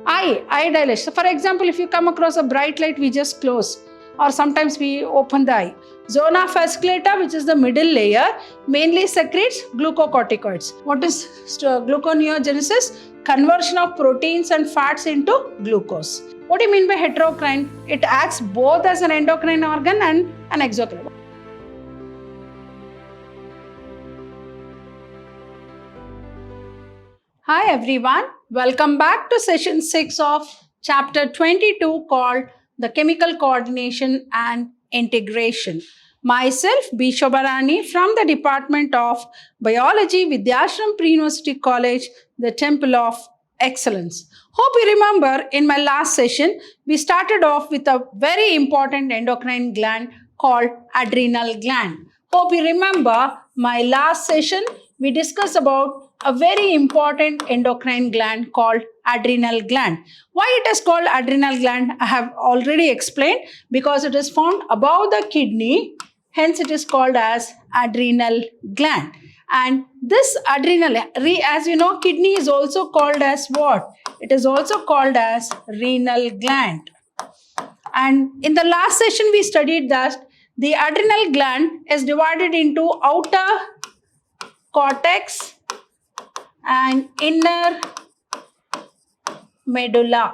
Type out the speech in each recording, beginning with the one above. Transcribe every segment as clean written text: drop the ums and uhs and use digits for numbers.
Eye dilation. So for example, if you come across a bright light, we just close, or sometimes we open the eye. Zona fasciculata, which is the middle layer, mainly secretes glucocorticoids. What is gluconeogenesis? Conversion of proteins and fats into glucose. What do you mean by heterocrine? It acts both as an endocrine organ and an exocrine. Hi everyone, welcome back to session 6 of chapter 22 called The Chemical Coordination and Integration. Myself, B. Shobharani from the Department of Biology, Vidyashram Pre-University College, the Temple of Excellence. Hope you remember in my last session, we started off with a very important endocrine gland called adrenal gland. Hope you remember my last session, we discussed about a very important endocrine gland called adrenal gland. Why it is called adrenal gland, I have already explained, because it is found above the kidney, hence it is called as adrenal gland. And this adrenal, as you know, kidney is also called as what? It is also called as renal gland. And in the last session we studied that the adrenal gland is divided into outer cortex and inner medulla.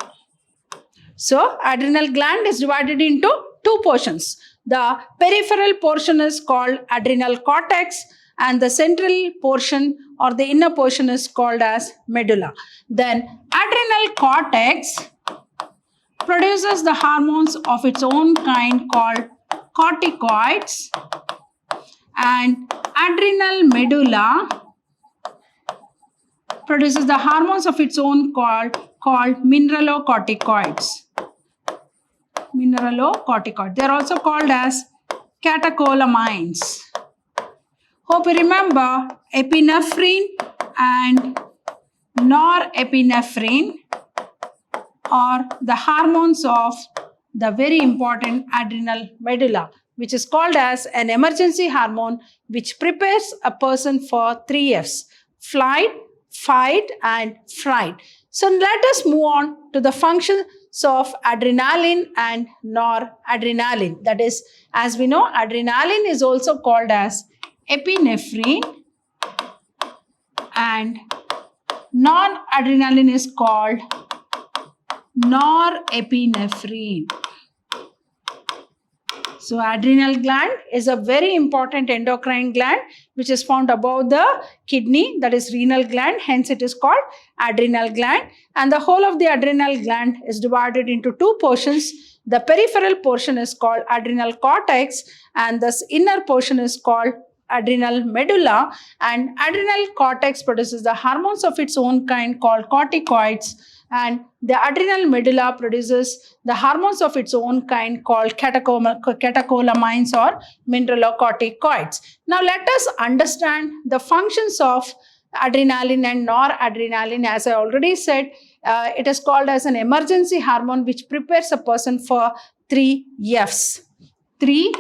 So, adrenal gland is divided into two portions. The peripheral portion is called adrenal cortex and the central portion or the inner portion is called as medulla. Then, adrenal cortex produces the hormones of its own kind called corticoids, and adrenal medulla produces the hormones of its own called mineralocorticoids. Mineralocorticoids. They are also called as catecholamines. Hope you remember epinephrine and norepinephrine are the hormones of the very important adrenal medulla, which is called as an emergency hormone which prepares a person for 3 F's: flight, fight and fright. So let us move on to the functions of adrenaline and noradrenaline. That is, as we know, adrenaline is also called as epinephrine and noradrenaline is called norepinephrine. So adrenal gland is a very important endocrine gland which is found above the kidney, that is renal gland, hence it is called adrenal gland. And the whole of the adrenal gland is divided into two portions. The peripheral portion is called adrenal cortex and the inner portion is called adrenal medulla, and adrenal cortex produces the hormones of its own kind called corticoids, and the adrenal medulla produces the hormones of its own kind called catecholamines or mineralocorticoids. Now let us understand the functions of adrenaline and noradrenaline. As I already said, it is called as an emergency hormone which prepares a person for 3 F's. 3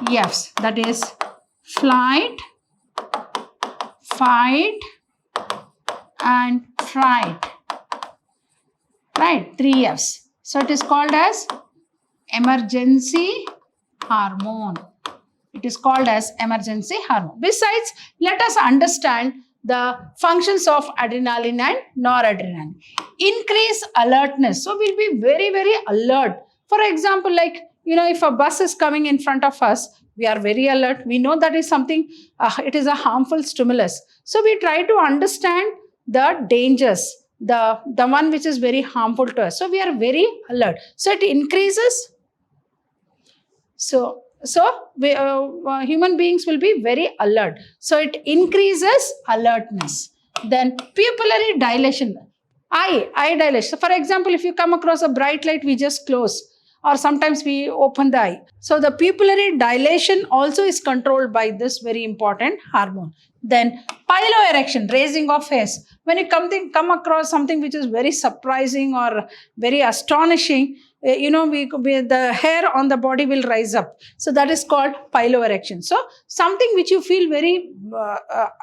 F's, that is flight, fight and fright. Right, 3 F's. So it is called as emergency hormone. It is called as emergency hormone. Besides, let us understand the functions of adrenaline and noradrenaline. Increase alertness. So we'll be very, very alert. For example, like, if a bus is coming in front of us, we are very alert. We know that is something, it is a harmful stimulus. So we try to understand the dangers, the one which is very harmful to us. So we are very alert. So it increases. So human beings will be very alert. So it increases alertness. Then pupillary dilation. Eye dilation. So for example, if you come across a bright light, we just close, or sometimes we open the eye. So the pupillary dilation also is controlled by this very important hormone. Then piloerection, raising of hairs. When you come across something which is very surprising or very astonishing, the hair on the body will rise up. So that is called piloerection. So something which you feel very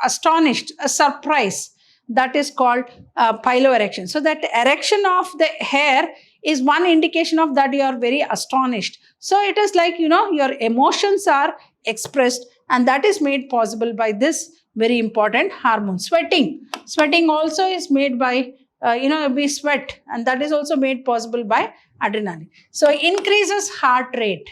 astonished, a surprise, that is called piloerection. So that erection of the hair is one indication of that you are very astonished. So it is like, your emotions are expressed, and that is made possible by this very important hormone. Sweating also is made by, we sweat, and that is also made possible by adrenaline. So increases heart rate.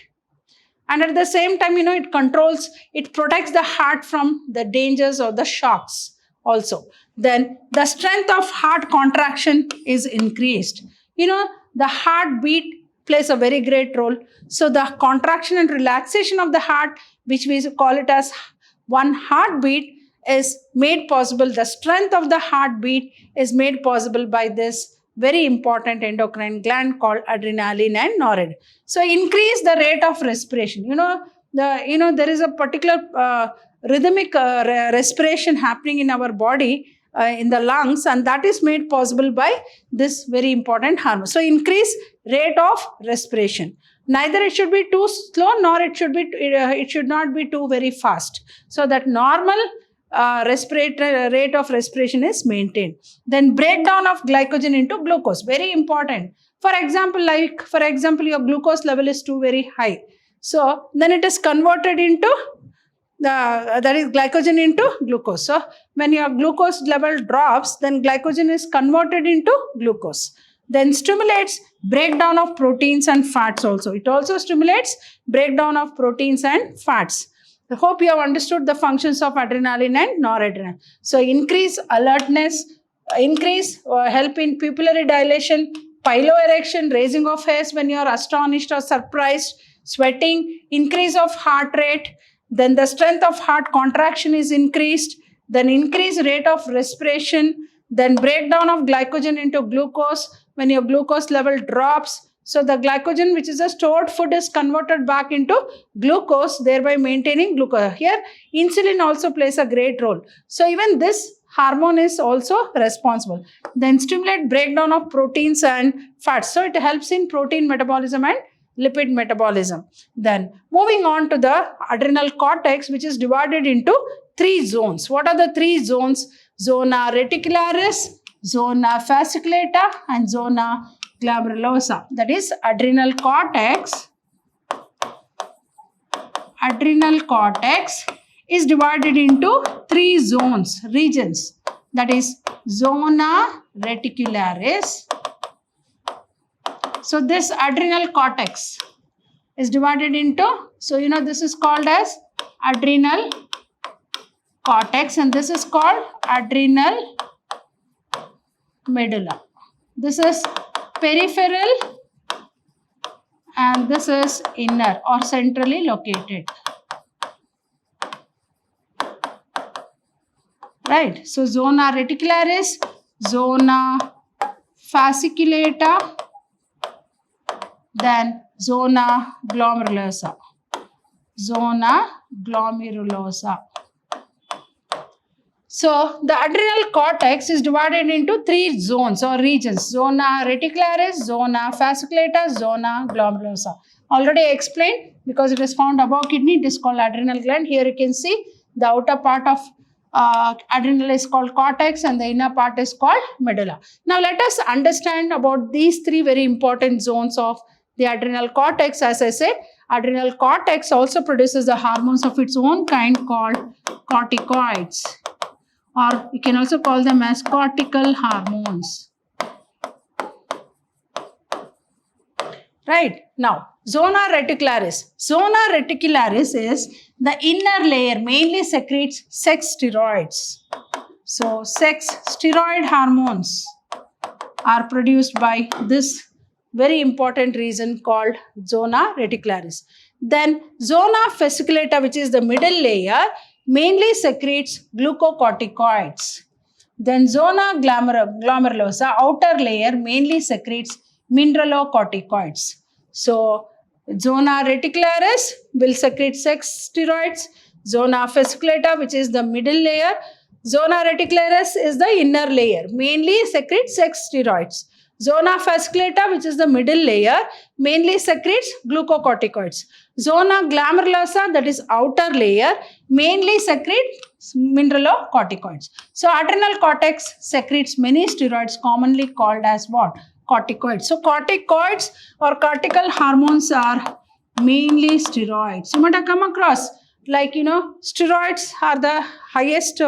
And at the same time, it protects the heart from the dangers or the shocks also. Then the strength of heart contraction is increased. The heartbeat plays a very great role. So the contraction and relaxation of the heart, which we call it as one heartbeat, is made possible. The strength of the heartbeat is made possible by this very important endocrine gland called adrenaline and noradrenaline. So increase the rate of respiration. There is a particular rhythmic respiration happening in our body, in the lungs, and that is made possible by this very important hormone. So increase rate of respiration. Neither it should be too slow, nor it should not be too very fast. So that normal rate of respiration is maintained. Then breakdown of glycogen into glucose, very important. For example, your glucose level is too very high. So then it is converted into that is glycogen into glucose. So when your glucose level drops, then glycogen is converted into glucose. Then stimulates breakdown of proteins and fats also. It also stimulates breakdown of proteins and fats. I hope you have understood the functions of adrenaline and noradrenaline. So increase alertness, help in pupillary dilation, piloerection, raising of hairs when you are astonished or surprised, sweating, increase of heart rate. Then the strength of heart contraction is increased. Then increased rate of respiration. Then breakdown of glycogen into glucose when your glucose level drops. So the glycogen, which is a stored food, is converted back into glucose, thereby maintaining glucose. Here, insulin also plays a great role. So even this hormone is also responsible. Then stimulate breakdown of proteins and fats. So it helps in protein metabolism and lipid metabolism. Then moving on to the adrenal cortex, which is divided into 3 zones. What are the 3 zones? Zona reticularis, zona fasciculata, and zona glomerulosa. That is adrenal cortex. Adrenal cortex is divided into 3 zones, regions. That is zona reticularis. So this adrenal cortex is divided into, this is called as adrenal cortex, and this is called adrenal medulla. This is peripheral and this is inner or centrally located. Right. So zona reticularis, zona fasciculata, then zona glomerulosa. Zona glomerulosa. So the adrenal cortex is divided into 3 zones or regions. Zona reticularis, zona fasciculata, zona glomerulosa. Already explained, because it is found above kidney, it is called adrenal gland. Here you can see the outer part of adrenal is called cortex and the inner part is called medulla. Now let us understand about these 3 very important zones of the adrenal cortex. As I said, adrenal cortex also produces the hormones of its own kind called corticoids, or you can also call them as cortical hormones. Right. Now, zona reticularis. Zona reticularis is the inner layer, mainly secretes sex steroids. So, sex steroid hormones are produced by this very important region called zona reticularis. Then, zona fasciculata, which is the middle layer, mainly secretes glucocorticoids. Then zona glomerulosa, outer layer, mainly secretes mineralocorticoids. So, zona reticularis will secrete sex steroids. Zona fasciculata, which is the middle layer. Zona reticularis is the inner layer, mainly secretes sex steroids. Zona fasciculata, which is the middle layer, mainly secretes glucocorticoids. Zona glomerulosa, that is outer layer, mainly secretes mineralocorticoids. So adrenal cortex secretes many steroids commonly called as what? Corticoids. So corticoids or cortical hormones are mainly steroids. You might have come across, like, steroids are the highest,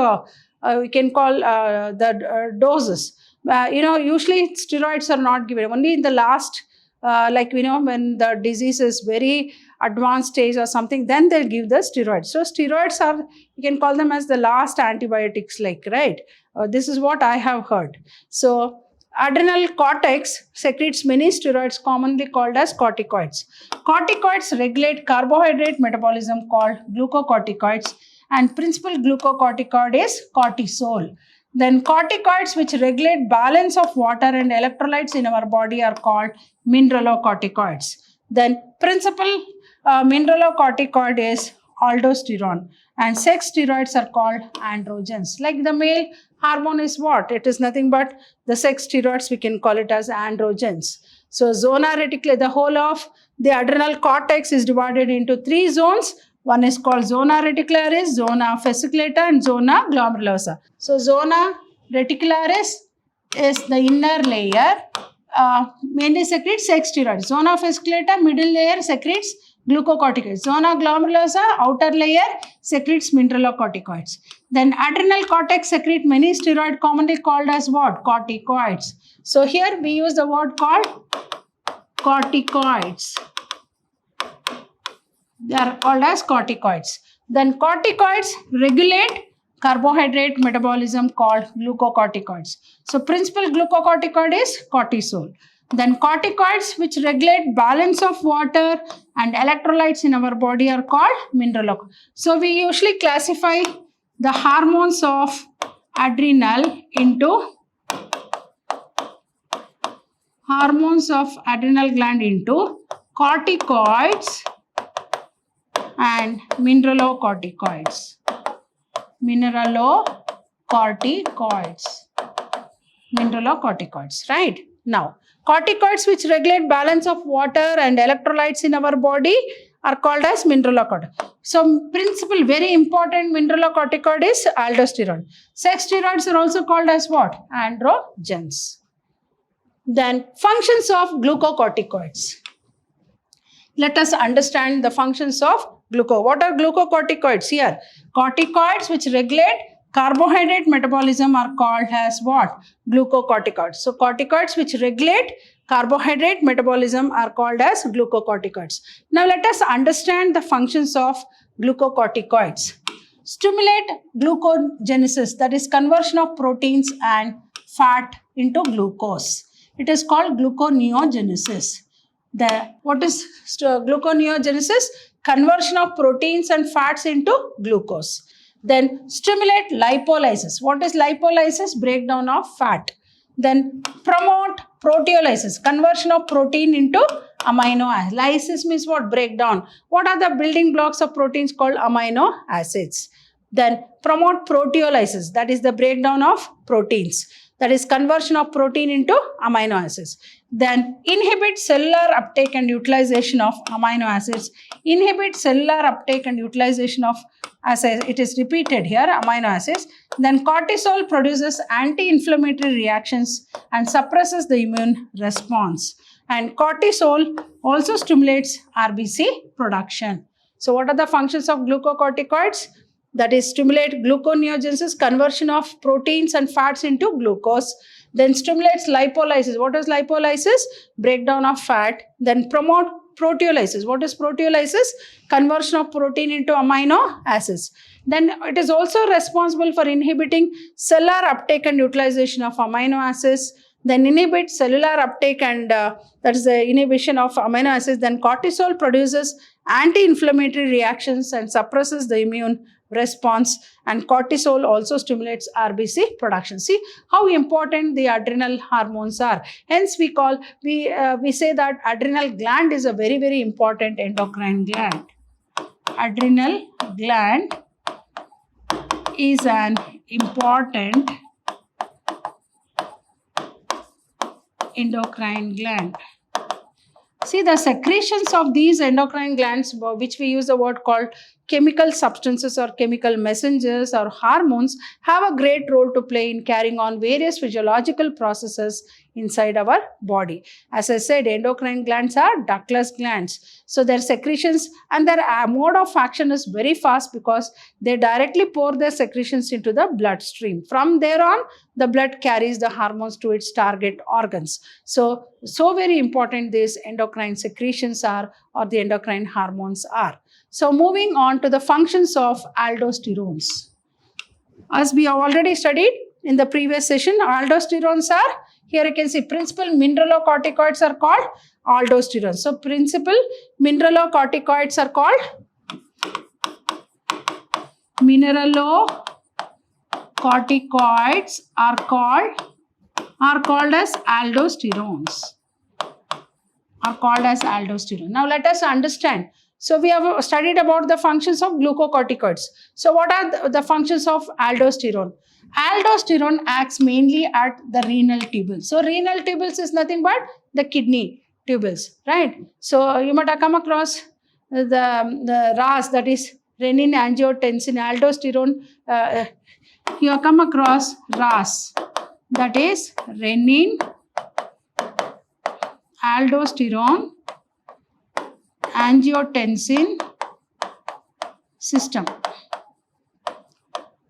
we can call the doses. Usually steroids are not given. Only in the last, when the disease is very advanced stage or something, then they'll give the steroids. So steroids are, you can call them as the last antibiotics, like, right? This is what I have heard. So adrenal cortex secretes many steroids commonly called as corticoids. Corticoids regulate carbohydrate metabolism called glucocorticoids, and principal glucocorticoid is cortisol. Then corticoids which regulate balance of water and electrolytes in our body are called mineralocorticoids. Then principal mineralocorticoid is aldosterone, and sex steroids are called androgens. Like the male hormone is what? It is nothing but the sex steroids, we can call it as androgens. So zona reticularis, the whole of the adrenal cortex is divided into 3 zones. One is called zona reticularis, zona fasciculata, and zona glomerulosa. So zona reticularis is the inner layer, mainly secretes sex steroids. Zona fasciculata, middle layer, secretes glucocorticoids. Zona glomerulosa, outer layer, secretes mineralocorticoids. Then adrenal cortex secrete many steroids commonly called as what? Corticoids. So here we use the word called corticoids. They are called as corticoids. Then corticoids regulate carbohydrate metabolism called glucocorticoids. So principal glucocorticoid is cortisol. Then corticoids which regulate balance of water and electrolytes in our body are called mineralocorticoids. So we usually classify the hormones of adrenal into corticoids and mineralocorticoids. Mineralocorticoids, right? Now, corticoids which regulate balance of water and electrolytes in our body are called as mineralocorticoids. So, principal, very important mineralocorticoid is aldosterone. Sex steroids are also called as what? Androgens. Then, functions of glucocorticoids. Let us understand the functions of What are glucocorticoids here? Corticoids which regulate carbohydrate metabolism are called as what? Glucocorticoids. So corticoids which regulate carbohydrate metabolism are called as glucocorticoids. Now let us understand the functions of glucocorticoids. Stimulate glucogenesis, that is conversion of proteins and fat into glucose. It is called gluconeogenesis. What is gluconeogenesis? Conversion of proteins and fats into glucose. Then stimulate lipolysis. What is lipolysis? Breakdown of fat. Then promote proteolysis. Conversion of protein into amino acids. Lysis means what? Breakdown. What are the building blocks of proteins called amino acids? Then promote proteolysis. That is the breakdown of proteins. That is conversion of protein into amino acids. Then inhibit cellular uptake and utilization of amino acids. Inhibit cellular uptake and utilization of, as it is repeated here, amino acids. Then cortisol produces anti-inflammatory reactions and suppresses the immune response. And cortisol also stimulates RBC production. So what are the functions of glucocorticoids? That is stimulate gluconeogenesis, conversion of proteins and fats into glucose. Then stimulates lipolysis. What is lipolysis? Breakdown of fat. Then promote proteolysis. What is proteolysis? Conversion of protein into amino acids. Then it is also responsible for inhibiting cellular uptake and utilization of amino acids. Then inhibit cellular uptake and that is the inhibition of amino acids. Then cortisol produces anti-inflammatory reactions and suppresses the immune response, and cortisol also stimulates RBC production. See how important the adrenal hormones are. Hence we say that adrenal gland is a very, very important endocrine gland. Adrenal gland is an important endocrine gland. See, the secretions of these endocrine glands, which we use the word called chemical substances or chemical messengers or hormones, have a great role to play in carrying on various physiological processes inside our body. As I said, endocrine glands are ductless glands. So their secretions and their mode of action is very fast because they directly pour their secretions into the bloodstream. From there on, the blood carries the hormones to its target organs. So very important these endocrine secretions are, or the endocrine hormones are. So moving on to the functions of aldosterones. As we have already studied in the previous session, aldosterones are, here you can see principal mineralocorticoids are called aldosterones. So principal mineralocorticoids are called are called as aldosterones. Now let us understand. So we have studied about the functions of glucocorticoids. So what are the functions of aldosterone? Aldosterone acts mainly at the renal tubules. So renal tubules is nothing but the kidney tubules, right? So you might have come across the RAS, that is renin angiotensin aldosterone. You have come across RAS, that is renin aldosterone angiotensin system.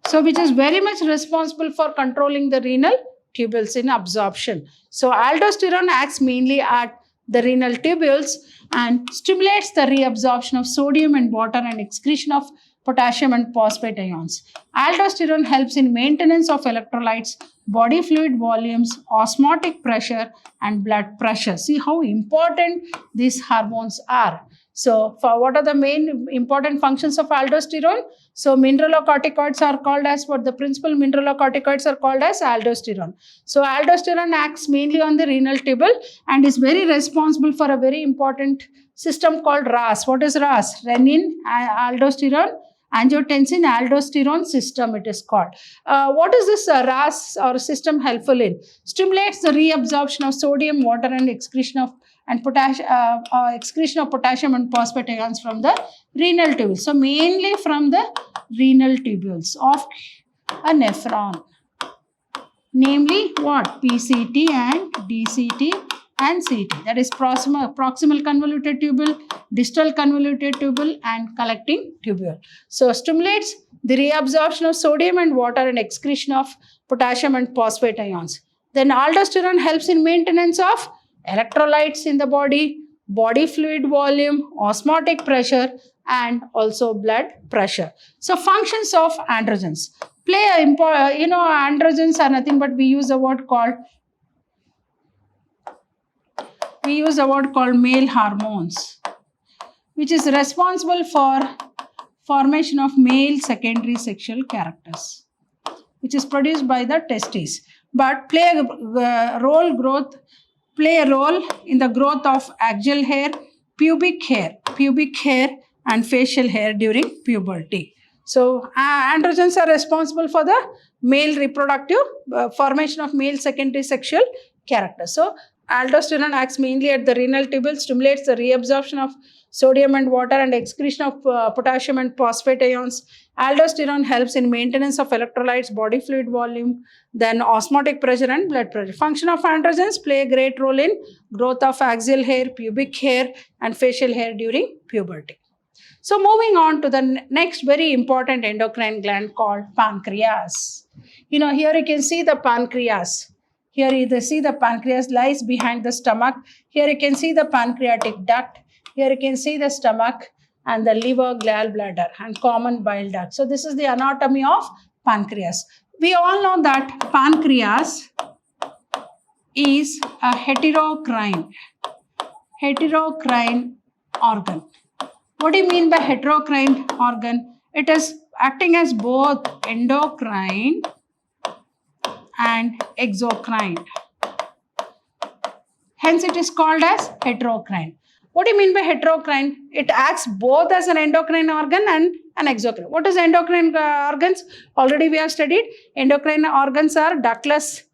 So which is very much responsible for controlling the renal tubules in absorption. So aldosterone acts mainly at the renal tubules and stimulates the reabsorption of sodium and water and excretion of potassium and phosphate ions. Aldosterone helps in maintenance of electrolytes, body fluid volumes, osmotic pressure and blood pressure. See how important these hormones are. So for what are the main important functions of aldosterone? So mineralocorticoids are called as what? The principal mineralocorticoids are called as aldosterone. So aldosterone acts mainly on the renal tubule and is very responsible for a very important system called RAS. What is RAS? Renin aldosterone angiotensin aldosterone system it is called. What is this RAS or system helpful in? Stimulates the reabsorption of sodium, water and excretion of potassium and phosphate ions from the renal tubules. So mainly from the renal tubules of a nephron. Namely what? PCT and DCT and CT. That is proximal convoluted tubule, distal convoluted tubule and collecting tubule. So stimulates the reabsorption of sodium and water and excretion of potassium and phosphate ions. Then aldosterone helps in maintenance of electrolytes in the body, body fluid volume, osmotic pressure and also blood pressure. So functions of androgens. Androgens are nothing but we use the word called male hormones, which is responsible for formation of male secondary sexual characters, which is produced by the testes, but play a role in the growth of axial hair, pubic hair and facial hair during puberty. So androgens are responsible for the male reproductive formation of male secondary sexual character. So aldosterone acts mainly at the renal tubule, stimulates the reabsorption of sodium and water and excretion of potassium and phosphate ions. Aldosterone helps in maintenance of electrolytes, body fluid volume, then osmotic pressure and blood pressure. Function of androgens play a great role in growth of axial hair, pubic hair and facial hair during puberty. So moving on to the next very important endocrine gland called pancreas. Here you can see the pancreas. Here you see the pancreas lies behind the stomach. Here you can see the pancreatic duct. Here you can see the stomach and the liver, gallbladder and common bile duct. So this is the anatomy of pancreas. We all know that pancreas is a heterocrine organ. What do you mean by heterocrine organ? It is acting as both endocrine and exocrine. Hence it is called as heterocrine. What do you mean by heterocrine? It acts both as an endocrine organ and an exocrine. What is endocrine organs? Already we have studied. Endocrine organs are ductless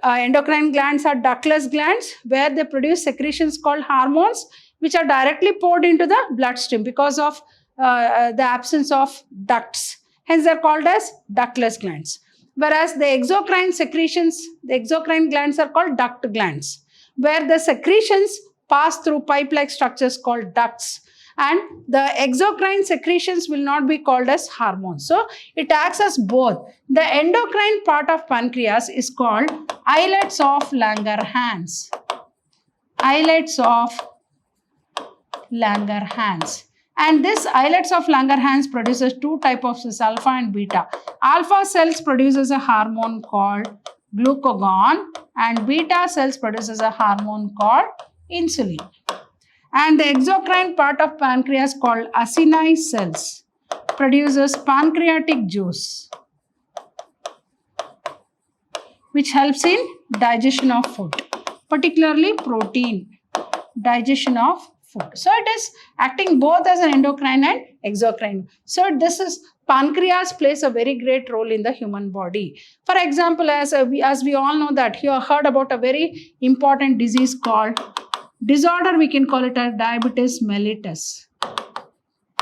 endocrine glands are ductless glands where they produce secretions called hormones which are directly poured into the bloodstream because of the absence of ducts. Hence, they are called as ductless glands. Whereas the exocrine secretions, the exocrine glands are called duct glands, where the secretions pass through pipe-like structures called ducts. And the exocrine secretions will not be called as hormones. So, it acts as both. The endocrine part of pancreas is called islets of Langerhans. Islets of Langerhans. And this islets of Langerhans produces two types of cells, alpha and beta. Alpha cells produces a hormone called glucagon and beta cells produces a hormone called insulin. And the exocrine part of pancreas called acini cells produces pancreatic juice which helps in digestion of food, particularly protein, digestion of food. So it is acting both as an endocrine and exocrine. So this is pancreas plays a very great role in the human body. For example, as we all know that you have heard about a very important disease called disorder, we can call it a diabetes mellitus.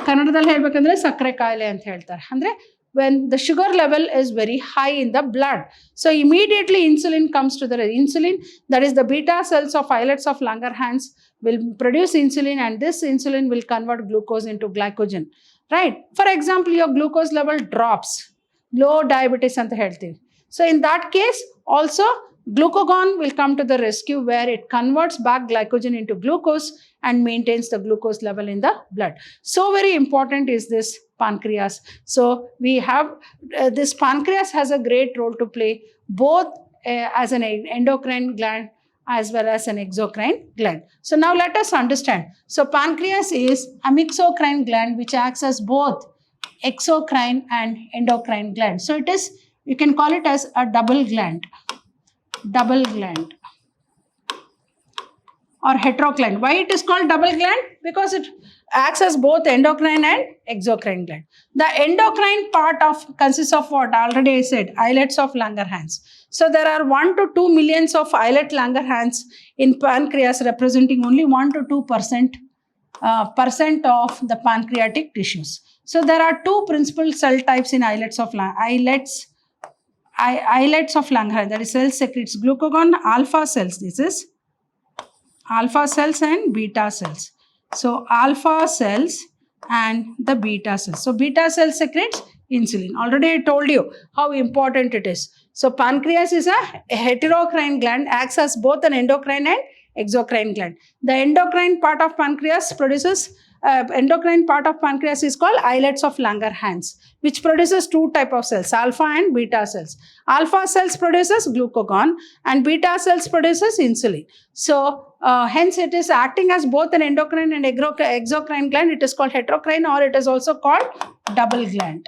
ಕನ್ನಡದಲ್ಲಿ ಹೇಳ್ಬೇಕಂದ್ರೆ ಸಕ್ಕರೆ ಕಾಯಿಲೆ ಅಂತ ಹೇಳ್ತಾರೆ. ಅಂದ್ರೆ when the sugar level is very high in the blood, so immediately insulin comes to the insulin, that is the beta cells of islets of Langerhans will produce insulin, and this insulin will convert glucose into glycogen, right? For example, your glucose level drops, low diabetes anta helತೀವಿ. So in that case also glucagon will come to the rescue, where it converts back glycogen into glucose and maintains the glucose level in the blood. So very important is this pancreas. So we have this pancreas has a great role to play both as an endocrine gland as well as an exocrine gland. So now let us understand. So pancreas is a mixocrine gland which acts as both exocrine and endocrine gland. So it is, you can call it as a double gland or heterogland. Why it is called double gland? Because it acts as both endocrine and exocrine gland. The endocrine part consists of what? Already I said, islets of Langerhans. So there are 1 to 2 millions of islet Langerhans in pancreas, representing only 1 to 2% of the pancreatic tissues. So there are two principal cell types in islets of Langerhans. That is, cell secretes glucagon, alpha cells. This is alpha cells and beta cells. So alpha cells and the beta cells. So beta cell secretes insulin. Already I told you how important it is. So pancreas is a heterocrine gland, acts as both an endocrine and exocrine gland. The endocrine part of pancreas is called islets of Langerhans, which produces two types of cells, alpha and beta cells. Alpha cells produces glucagon and beta cells produces insulin. So hence it is acting as both an endocrine and exocrine gland. It is called heterocrine, or it is also called double gland.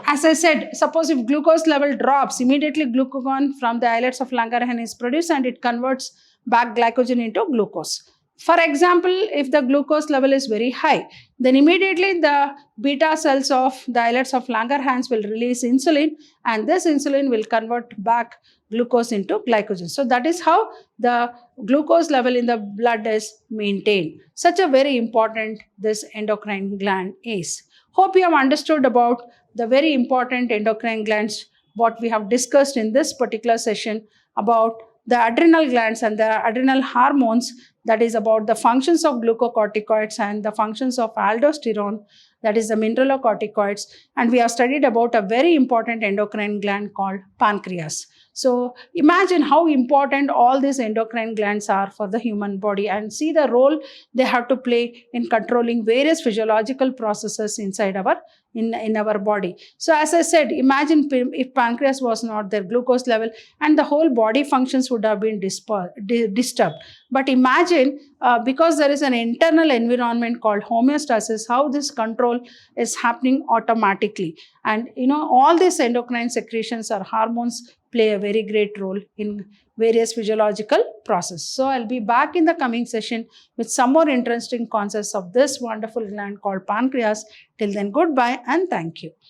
As I said, suppose if glucose level drops, immediately glucagon from the islets of Langerhans is produced and it converts back glycogen into glucose. For example, if the glucose level is very high, then immediately the beta cells of the islets of Langerhans will release insulin, and this insulin will convert back glucose into glycogen. So that is how the glucose level in the blood is maintained. Such a very important this endocrine gland is. Hope you have understood about the very important endocrine glands, what we have discussed in this particular session about the adrenal glands and the adrenal hormones, that is about the functions of glucocorticoids and the functions of aldosterone, that is the mineralocorticoids, and we have studied about a very important endocrine gland called pancreas. So imagine how important all these endocrine glands are for the human body, and see the role they have to play in controlling various physiological processes inside our in our body. So as I said, imagine if pancreas was not there, glucose level and the whole body functions would have been disturbed. But imagine because there is an internal environment called homeostasis, how this control is happening automatically. And all these endocrine secretions or hormones play a very great role in various physiological processes. So I'll be back in the coming session with some more interesting concepts of this wonderful gland called pancreas. Till then, goodbye and thank you.